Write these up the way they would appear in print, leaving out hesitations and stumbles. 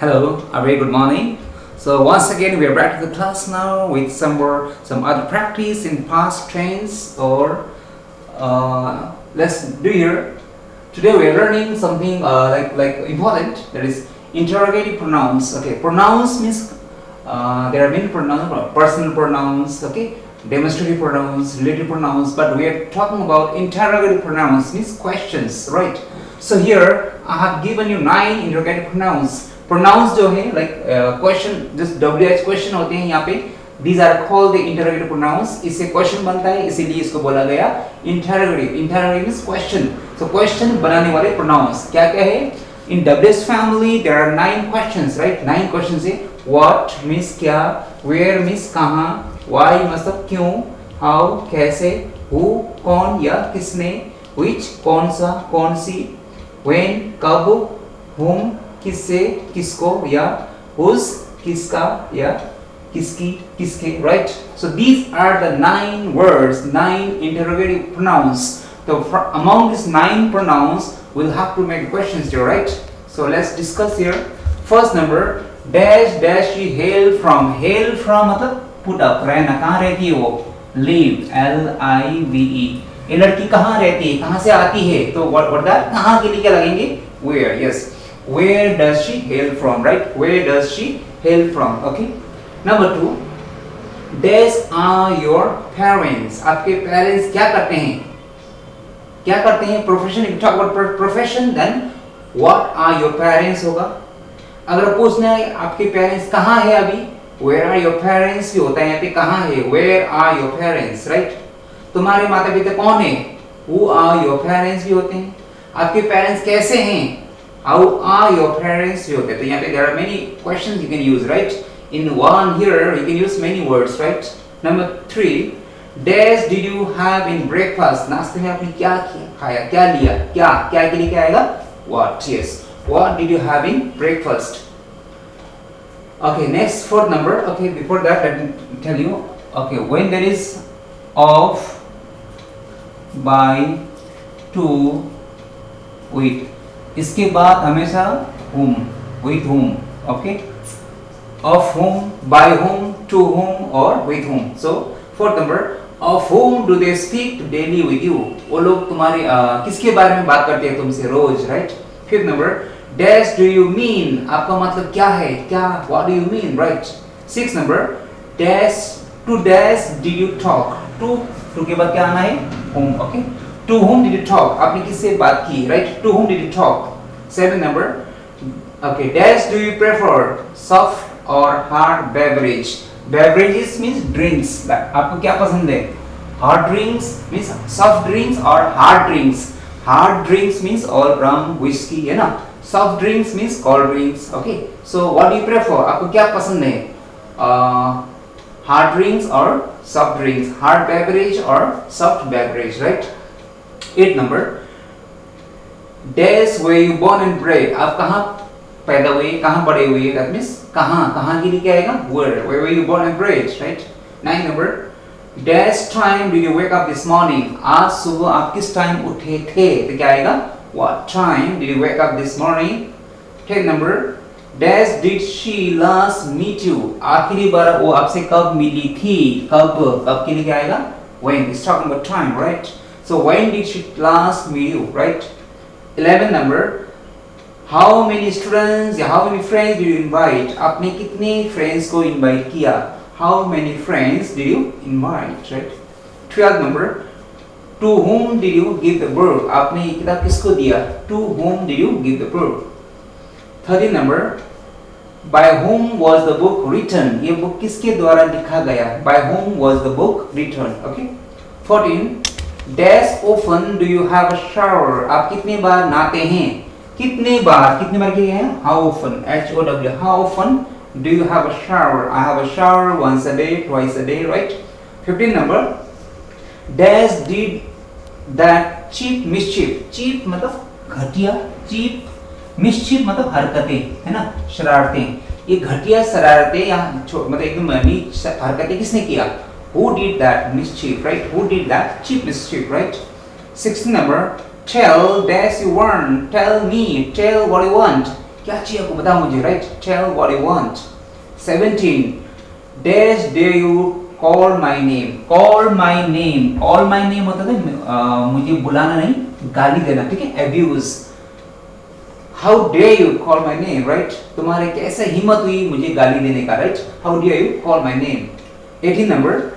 Hello, a very good morning. So once again we are back to the class now with some other practice in past tense or let's do here. Today we are learning something like important, that is interrogative pronouns. Okay, pronouns means there are many pronouns, personal pronouns, okay, demonstrative pronouns, relative pronouns, but we are talking about interrogative pronouns means questions, right? So here I have given you 9 interrogative pronouns. Pronouns जो है like question just WH question होते हैं यहाँ पे, these are called the interrogative pronouns. इससे question बनता है, इसीलिए इसको बोला गया interrogative. Interrogative means question. So question बनाने वाले pronouns क्या क्या है? In WH family there are 9 questions, right? 9 questions है. What means क्या, where means कहाँ, why मतलब क्यों, how कैसे, who कौन या किसने, which कौन सा कौन सी, when कब, whom किससे किसको या whose किसका या किसकी किसके, right? So these are the 9 words, 9 interrogative pronouns. So among these 9 pronouns we'll have to make questions here, right? So let's discuss here. First number, dash dash she hail from. Hail from मतलब put up, रहना, कहाँ रहती है वो? Live, L-I-V-E. ये लड़की कहाँ रहती है, कहाँ से आती है? तो what that, कहाँ के लिए क्या लगेंगे? Where, yes. Where does she hail from, right? Where does she hail from? Okay. Number 2, dash are your parents. आपके parents क्या करते हैं? क्या करते हैं? Profession. If you talk about profession, then what are your parents होगा. अगर पूछना है आपके parents कहाँ है अभी, where are your parents भी होता है यहाँ पे, कहाँ है, where are your parents, right? तुम्हारे माता पिता कौन है? Who are your parents भी होते हैं. आपके parents कैसे हैं? How are your parents भी होते हैं. तो यहाँ पे there are many questions you can use, right? In one here you can use many words, right? Number 3, dash did you have in breakfast. नाश्ते में आपने क्या खाया, क्या लिया, क्या के लिए क्या आएगा? What, yes. What did you have in breakfast? Okay, next 4th number. Okay, before that let me tell you. Okay, when there is of, by, to, with, इसके बाद हमेशा whom, with whom, okay, of whom, by whom, to whom or with whom. So 4th number, of whom do they speak daily with you. वो लोग तुम्हारे किसके बारे में बात करते हैं तुमसे रोज, right? 5th number, dash do you mean. आपका मतलब क्या है, क्या, what do you mean, right? 6th number, dash to dash did you talk. to के बाद क्या आना है? whom, okay. To whom did you talk? आपने किससे बात की, right? To whom did you talk? 7th number, okay, dash do you prefer, soft or hard beverage. Beverages means drinks. आपको क्या पसंद है? Hard drinks means soft drinks or hard drinks. Hard drinks means all rum, whiskey, है ना? Soft drinks means cold drinks. Okay, so what do you prefer? आपको क्या पसंद है? Hard drinks or soft drinks, hard beverage or soft beverage, right? 8th number, dash were you born and bred. आप कहाँ पैदा हुए, कहाँ बड़े हुए, that means कहाँ के लिए क्या आएगा? Where were you born and bred, right? 9th number, dash time did you wake up this morning. आज सुबह आप किस टाइम उठे थे, तो क्या आएगा? What time did you wake up this morning? 10th number, dash did she last meet you. आखिरी बार वो आपसे कब मिली थी, कब के लिए क्या आएगा? When. It's talking about time, right? So when did she last meet you, right? 11th number, how many students या how many friends did you invite. आपने कितने friends को invite किया? How many friends did you invite, right? 12th number, to whom did you give the book. आपने ये किताब किसको दिया? To whom did you give the book? 13th number, by whom was the book written. ये book किसके द्वारा लिखा गया? By whom was the book written, okay? 14, dash often do you have a shower. आप कितने बार नहाते हैं? कितने बार किए हैं? How often, H-O-W, how often do you have a shower? I have a shower once a day, twice a day, right? 15th number, dash did that cheap mischief. cheap मतलब घटिया, cheap mischief मतलब हरकतें, है ना, शरारतें. ये घटिया शरारतें या मतलब एकदम नीच हरकतें किसने किया? Who did that mischief, right? Who did that cheap mischief, right? 16th number, tell dash you want. Tell me, tell what you want. क्या चाहिए आपको बताओ मुझे, right? Tell what you want. 17. Dash dare you call my name. Call my name. Call my name मतलब मुझे बुलाना नहीं, गाली देना, ठीक है? Abuse. How dare you call my name, right? तुम्हारे कैसे हिम्मत हुई मुझे गाली देने का, right? How dare you call my name? 18 number.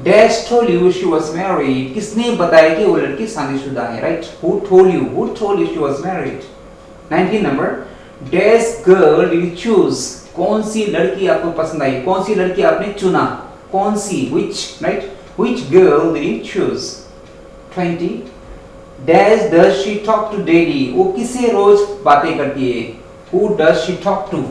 Dash told you she was married. किसने बताया कि वो लड़की शादीशुदा है, right? Who told you? Who told you she was married? 19 number. Dash girl did you choose? कौन सी लड़की आपको पसंद आई? कौन सी लड़की आपने चुना? कौन सी? Which, right? Which girl did you choose? 20. Dash does she talk to daily? वो किससे रोज बातें करती है? Who does she talk to?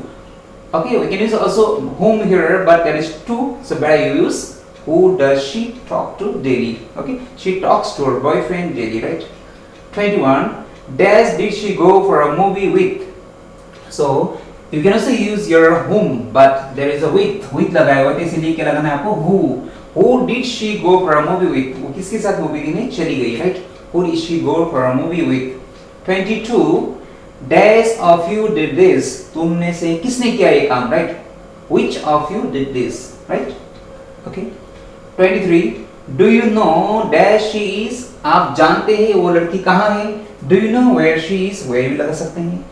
Okay, we can use also whom here, but there is two, so better you use who does she talk to daily. Okay, she talks to her boyfriend daily, right? 21. Dash did she go for a movie with? So you can also use your whom, but there is a with लगाया हुआ है, इसलिए क्या लगाना है आपको? Who did she go for a movie with? वो किसके साथ मूवी देखने चली गई, right? Who did she go for a movie with? 22. Dash of you did this. तुमने से किसने किया ये काम, right? Which of you did this, right? Okay. 23. Do you know dash she is? आप जानते हैं वो लड़की कहाँ है? Do you know where she is? Where भी लगा सकते हैं.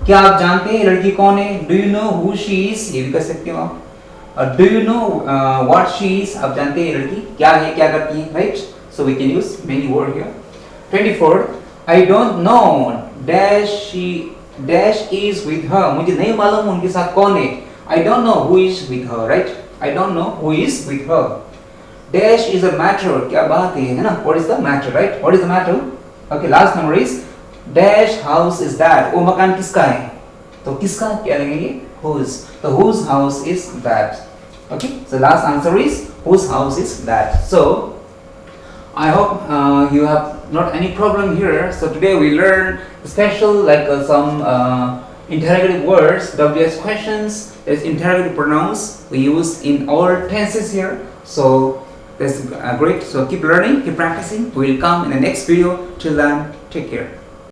क्या आप जानते हैं लड़की कौन है? Do you know who she is? ये भी कर सकते हो आप. Do you know what she is? आप जानते हैं लड़की क्या है, क्या करती है, right? So we can use many word here. 24. I don't know dash is with her. मुझे नहीं मालूम उनके साथ कौन है. I don't know who is with her, right? I don't know who is with her. Dash is a matter. क्या बात है ना? What is the matter, right? What is the matter? Okay, last number is dash house is that. वो मकान किसका है? तो किसका क्या लगेंगे? Whose. So whose house is that? Okay, so last answer is whose house is that. So I hope you have not any problem here. So today we learn special like some interrogative words, WS questions. There's interrogative pronouns we use in all tenses here. So that's great. So keep learning, keep practicing. We'll come in the next video. Till then, take care.